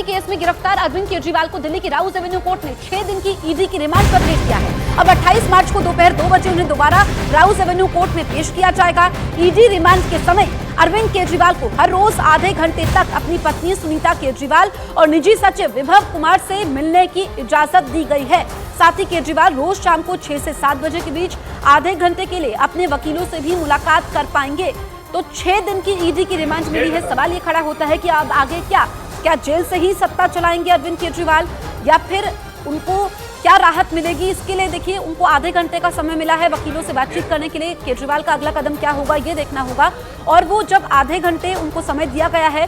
Case में गिरफ्तार अरविंद केजरीवाल को दिल्ली की राउज एवेन्यू कोर्ट ने 6 दिन की ईडी की रिमांड पर भेज दिया है। अब 28 मार्च को दोपहर 2 बजे उन्हें दोबारा राउज एवेन्यू कोर्ट में पेश किया जाएगा। ईडी रिमांड के समय अरविंद केजरीवाल को हर रोज आधे घंटे तक अपनी पत्नी सुनीता केजरीवाल और निजी सचिव विभव कुमार से मिलने की इजाजत दी गई है। साथ ही केजरीवाल रोज शाम को 6 से 7 बजे के बीच आधे घंटे के लिए अपने वकीलों से भी मुलाकात कर पाएंगे। तो 6 दिन की ईडी की रिमांड मिली है। सवाल ये खड़ा होता है कि अब आगे क्या जेल से ही सत्ता चलाएंगे अरविंद केजरीवाल या फिर उनको क्या राहत मिलेगी? इसके लिए देखिए उनको आधे घंटे का समय मिला है वकीलों से बातचीत करने के लिए। केजरीवाल का अगला कदम क्या होगा ये देखना होगा। और वो जब आधे घंटे उनको समय दिया गया है,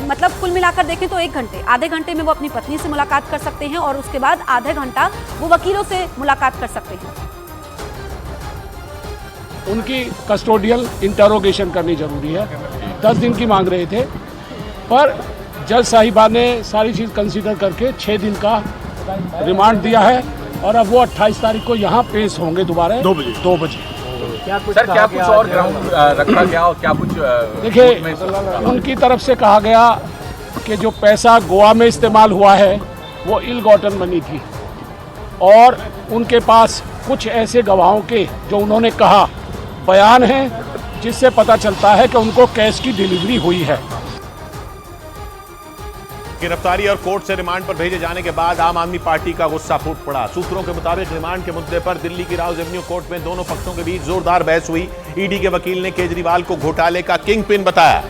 मतलब कुल मिलाकर देखें तो 1 घंटे, आधे घंटे में वो अपनी पत्नी से मुलाकात कर सकते हैं और उसके बाद आधे घंटा वो वकीलों से मुलाकात कर सकते हैं। उनकी कस्टोडियल इंटरोगेशन करनी जरूरी है। 10 दिन की मांग रहे थे, पर जज साहिबा ने सारी चीज़ कंसीडर करके 6 दिन का रिमांड दिया है और अब वो 28 तारीख को यहाँ पेश होंगे दोबारा 2 बजे। क्या कुछ और ग्राउंड रखा गया और क्या कुछ? देखिए, उनकी तरफ से कहा गया कि जो पैसा गोवा में इस्तेमाल हुआ है वो इल गॉटन मनी थी और उनके पास कुछ ऐसे गवाहों के जो उन्होंने कहा बयान है जिससे पता चलता है कि उनको कैश की डिलीवरी हुई है। गिरफ्तारी और कोर्ट से रिमांड पर भेजे जाने के बाद आम आदमी पार्टी का गुस्सा फूट पड़ा। सूत्रों के मुताबिक रिमांड के मुद्दे पर दिल्ली की राउज एवेन्यू कोर्ट में दोनों पक्षों के बीच जोरदार बहस हुई। ईडी के वकील ने केजरीवाल को घोटाले का किंग पिन बताया,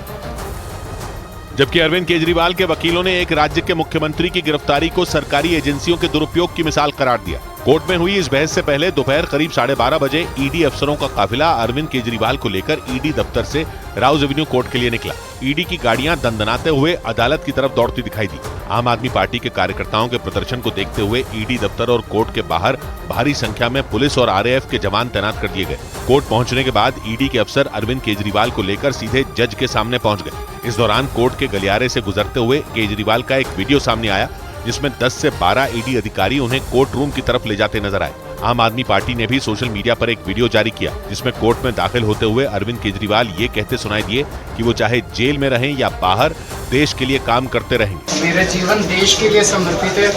जबकि अरविंद केजरीवाल के वकीलों ने एक राज्य के मुख्यमंत्री की गिरफ्तारी को सरकारी एजेंसियों के दुरुपयोग की मिसाल करार दिया। कोर्ट में हुई इस बहस से पहले दोपहर करीब 12:30 बजे ईडी अफसरों का काफिला अरविंद केजरीवाल को लेकर ईडी दफ्तर से राउज एवेन्यू कोर्ट के लिए निकला। ईडी की गाड़ियां दंदनाते हुए अदालत की तरफ दौड़ती दिखाई दी। आम आदमी पार्टी के कार्यकर्ताओं के प्रदर्शन को देखते हुए ईडी दफ्तर और कोर्ट के बाहर भारी संख्या में पुलिस और आरएएफ के जवान तैनात कर दिए गए। कोर्ट पहुंचने के बाद ईडी के अफसर अरविंद केजरीवाल को लेकर सीधे जज के सामने पहुंच गए। इस दौरान कोर्ट के गलियारे से गुजरते हुए केजरीवाल का एक वीडियो सामने आया जिसमें 10 से 12 ईडी अधिकारी उन्हें कोर्ट रूम की तरफ ले जाते नजर आए। आम आदमी पार्टी ने भी सोशल मीडिया पर एक वीडियो जारी किया जिसमें कोर्ट में दाखिल होते हुए अरविंद केजरीवाल ये कहते सुनाई दिए कि वो चाहे जेल में रहें या बाहर देश के लिए काम करते रहेंगे। मेरा जीवन देश के लिए समर्पित है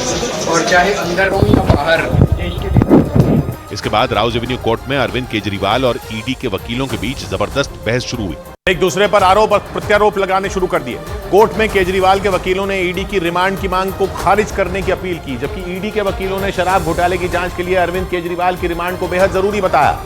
और चाहे अंदर हो या बाहर देश के लिए। इसके बाद राउज एवेन्यू कोर्ट में अरविंद केजरीवाल और ईडी के वकीलों के बीच जबरदस्त बहस शुरू हुई। एक दूसरे पर आरोप और प्रत्यारोप लगाने शुरू कर दिए। कोर्ट में केजरीवाल के वकीलों ने ईडी की रिमांड की मांग को खारिज करने की अपील की, जबकि ईडी के वकीलों ने शराब घोटाले की जांच के लिए अरविंद केजरीवाल की रिमांड को बेहद जरूरी बताया।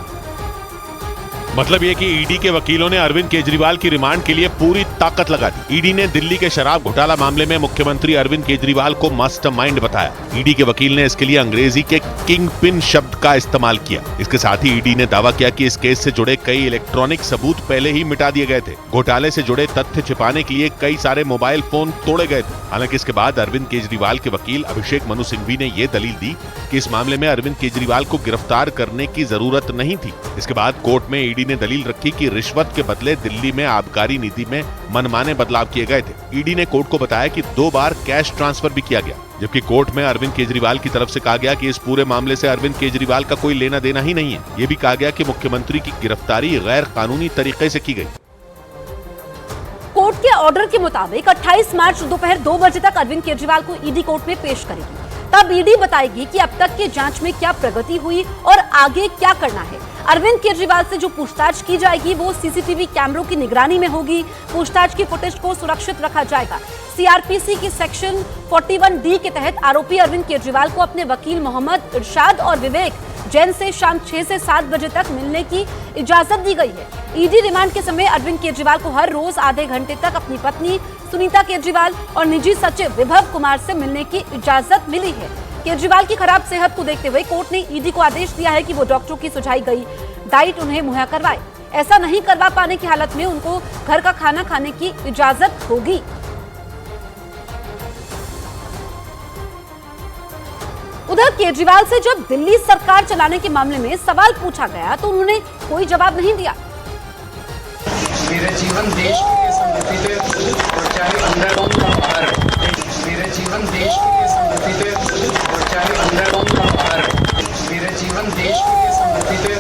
मतलब ये कि ईडी के वकीलों ने अरविंद केजरीवाल की रिमांड के लिए पूरी ताकत लगा दी। ईडी ने दिल्ली के शराब घोटाला मामले में मुख्यमंत्री अरविंद केजरीवाल को मास्टरमाइंड बताया। ईडी के वकील ने इसके लिए अंग्रेजी के किंग पिन शब्द का इस्तेमाल किया। इसके साथ ही ईडी ने दावा किया कि इस केस से जुड़े कई इलेक्ट्रॉनिक सबूत पहले ही मिटा दिए गए थे। घोटाले से जुड़े तथ्य छिपाने के लिए कई सारे मोबाइल फोन तोड़े गए थे। हालांकि इसके बाद अरविंद केजरीवाल के वकील अभिषेक मनु सिंघवी ने यह दलील दी कि इस मामले में अरविंद केजरीवाल को गिरफ्तार करने की जरूरत नहीं थी। इसके बाद कोर्ट में ईडी ने दलील रखी कि रिश्वत के बदले दिल्ली में आबकारी नीति में मनमाने बदलाव किए गए थे। ईडी ने कोर्ट को बताया कि 2 बार कैश ट्रांसफर भी किया गया, जबकि कोर्ट में अरविंद केजरीवाल की तरफ से कहा गया कि इस पूरे मामले से अरविंद केजरीवाल का कोई लेना देना ही नहीं है। यह भी कहा गया कि मुख्यमंत्री की गिरफ्तारी गैर कानूनी तरीके से की गई। कोर्ट के ऑर्डर के मुताबिक 28 मार्च दोपहर 2 बजे तक अरविंद केजरीवाल को ईडी कोर्ट में पेश करेगी। तब ईडी बताएगी कि अब तक की जांच में क्या प्रगति हुई और आगे क्या करना है। अरविंद केजरीवाल से जो पूछताछ की जाएगी वो सीसीटीवी कैमरों की निगरानी में होगी। पूछताछ की फुटेज को सुरक्षित रखा जाएगा। सीआरपीसी की सेक्शन 41D के तहत आरोपी अरविंद केजरीवाल को अपने वकील मोहम्मद इरशाद और विवेक जैन से शाम 6 से 7 बजे तक मिलने की इजाजत दी गई है। ईडी रिमांड के समय अरविंद केजरीवाल को हर रोज आधे घंटे तक अपनी पत्नी सुनीता केजरीवाल और निजी सचिव विभव कुमार से मिलने की इजाजत मिली है। केजरीवाल की खराब सेहत को देखते हुए कोर्ट ने ईडी को आदेश दिया है कि वो डॉक्टरों की सुझाई गई डाइट उन्हें मुहैया करवाए। ऐसा नहीं करवा पाने की हालत में उनको घर का खाना खाने की इजाजत होगी। उधर केजरीवाल से जब दिल्ली सरकार चलाने के मामले में सवाल पूछा गया तो उन्होंने कोई जवाब नहीं दिया। मेरा जीवन देश के लिए समर्पित है और चाहे अंदर हो या बाहर। मेरा जीवन देश के लिए समर्पित है और चाहे अंदर हो या बाहर। मेरा जीवन देश के लिए समर्पित है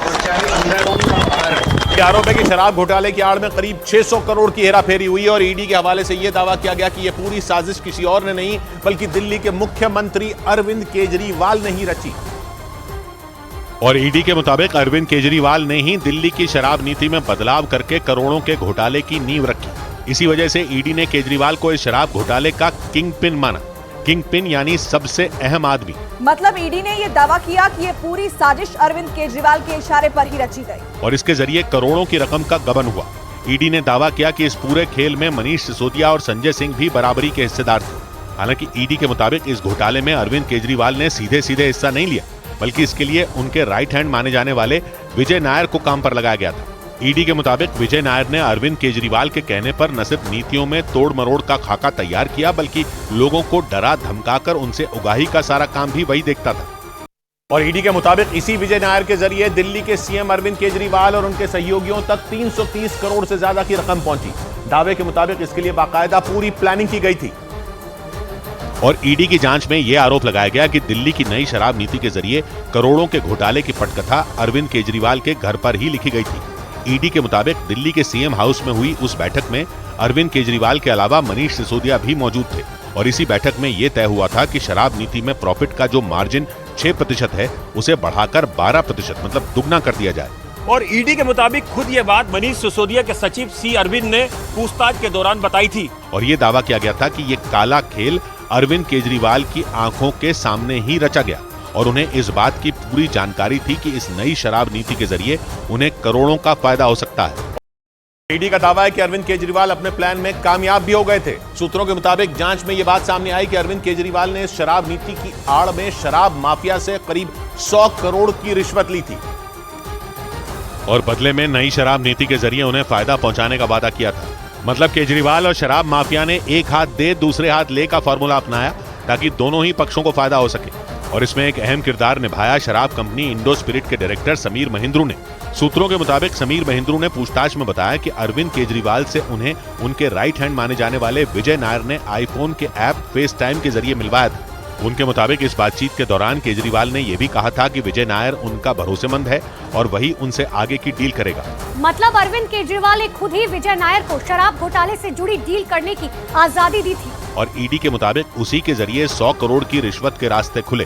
और चाहे अंदर हो या बाहर। आरोप है कि शराब घोटाले की आड़ में करीब 600 करोड़ की हेराफेरी हुई और ईडी के हवाले से यह दावा किया गया कि यह पूरी साजिश किसी और ने नहीं बल्कि दिल्ली के मुख्यमंत्री अरविंद केजरीवाल ने ही रची। और ईडी के मुताबिक अरविंद केजरीवाल ने ही दिल्ली की शराब नीति में बदलाव करके करोड़ों के घोटाले की नींव रखी। इसी वजह से ईडी ने केजरीवाल को इस शराब घोटाले का किंग पिन माना। किंग पिन यानी सबसे अहम आदमी। मतलब ईडी ने यह दावा किया कि यह पूरी साजिश अरविंद केजरीवाल के इशारे पर ही रची गई और इसके जरिए करोड़ों की रकम का गबन हुआ। ईडी ने दावा किया कि इस पूरे खेल में मनीष सिसोदिया और संजय सिंह भी बराबरी के हिस्सेदार थे। हालांकि ईडी के मुताबिक इस घोटाले में अरविंद केजरीवाल ने सीधे सीधे हिस्सा नहीं लिया, बल्कि इसके लिए उनके राइट हैंड माने जाने वाले विजय नायर को काम पर लगाया गया था। ईडी के मुताबिक विजय नायर ने अरविंद केजरीवाल के कहने पर न सिर्फ नीतियों में तोड़ मरोड़ का खाका तैयार किया, बल्कि लोगों को डरा धमकाकर उनसे उगाही का सारा काम भी वही देखता था। और ईडी के मुताबिक इसी विजय नायर के जरिए दिल्ली के सीएम अरविंद केजरीवाल और उनके सहयोगियों तक 330 करोड़ से ज्यादा की रकम पहुंची। दावे के मुताबिक इसके लिए बाकायदा पूरी प्लानिंग की गई थी। और ईडी की जांच में यह आरोप लगाया गया कि दिल्ली की नई शराब नीति के जरिए करोड़ों के घोटाले की पटकथा अरविंद केजरीवाल के घर पर ही लिखी गई थी। ईडी के मुताबिक दिल्ली के सीएम हाउस में हुई उस बैठक में अरविंद केजरीवाल के अलावा मनीष सिसोदिया भी मौजूद थे और इसी बैठक में यह तय हुआ था कि शराब नीति में प्रॉफिट का जो मार्जिन 6% है उसे बढ़ाकर 12% मतलब दुगना कर दिया जाए। और ईडी के मुताबिक खुद ये बात मनीष सिसोदिया के सचिव सी अरविंद ने पूछताछ के दौरान बताई थी और ये दावा किया गया था कि ये काला खेल अरविंद केजरीवाल की आंखों के सामने ही रचा गया और उन्हें इस बात की पूरी जानकारी थी कि इस नई शराब नीति के जरिए उन्हें करोड़ों का फायदा हो सकता है। ईडी का दावा है कि अरविंद केजरीवाल अपने प्लान में कामयाब भी हो गए थे। सूत्रों के मुताबिक जांच में यह बात सामने आई कि अरविंद केजरीवाल ने इस शराब नीति की आड़ में शराब माफिया से करीब 100 करोड़ की रिश्वत ली थी और बदले में नई शराब नीति के जरिए उन्हें फायदा पहुंचाने का वादा किया था। मतलब केजरीवाल और शराब माफिया ने एक हाथ दे दूसरे हाथ ले का फॉर्मूला अपनाया ताकि दोनों ही पक्षों को फायदा हो सके और इसमें एक अहम किरदार निभाया शराब कंपनी इंडो स्पिरिट के डायरेक्टर समीर महिंद्रू ने। सूत्रों के मुताबिक समीर महिंद्रू ने पूछताछ में बताया कि अरविंद केजरीवाल से उन्हें उनके राइट हैंड माने जाने वाले विजय नायर ने आईफोन के ऐप फेस टाइम के जरिए मिलवाया था। उनके मुताबिक इस बातचीत के दौरान केजरीवाल ने यह भी कहा था कि विजय नायर उनका भरोसेमंद है और वही उनसे आगे की डील करेगा। मतलब अरविंद केजरीवाल ने खुद ही विजय नायर को शराब घोटाले से जुड़ी डील करने की आजादी दी थी और ईडी के मुताबिक उसी के जरिए 100 करोड़ की रिश्वत के रास्ते खुले।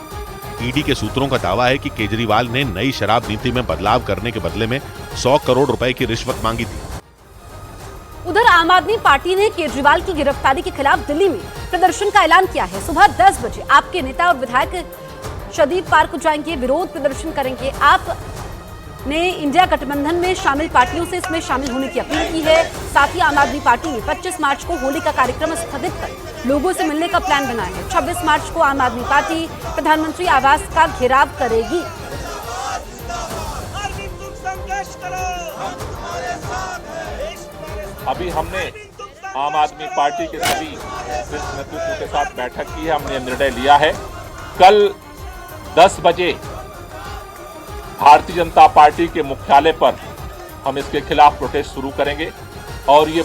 ईडी के सूत्रों का दावा है कि केजरीवाल ने नई शराब नीति में बदलाव करने के बदले में 100 करोड़ रुपए की रिश्वत मांगी थी। उधर आम आदमी पार्टी ने केजरीवाल की गिरफ्तारी के खिलाफ दिल्ली में प्रदर्शन का ऐलान किया है। सुबह 10 बजे आपके नेता और विधायक शदीद पार्क जाएंगे, विरोध प्रदर्शन करेंगे। आप ने इंडिया गठबंधन में शामिल पार्टियों से इसमें शामिल होने की अपील की है। साथ ही आम आदमी पार्टी ने 25 मार्च को होली का कार्यक्रम स्थगित कर लोगों से मिलने का प्लान बनाया है। 26 मार्च को आम आदमी पार्टी प्रधानमंत्री आवास का घेराव करेगी। अभी हमने आम आदमी पार्टी के सभी नेतृत्व के साथ बैठक की है। हमने निर्णय लिया है कल 10 बजे भारतीय जनता पार्टी के मुख्यालय पर हम इसके खिलाफ प्रोटेस्ट शुरू करेंगे और ये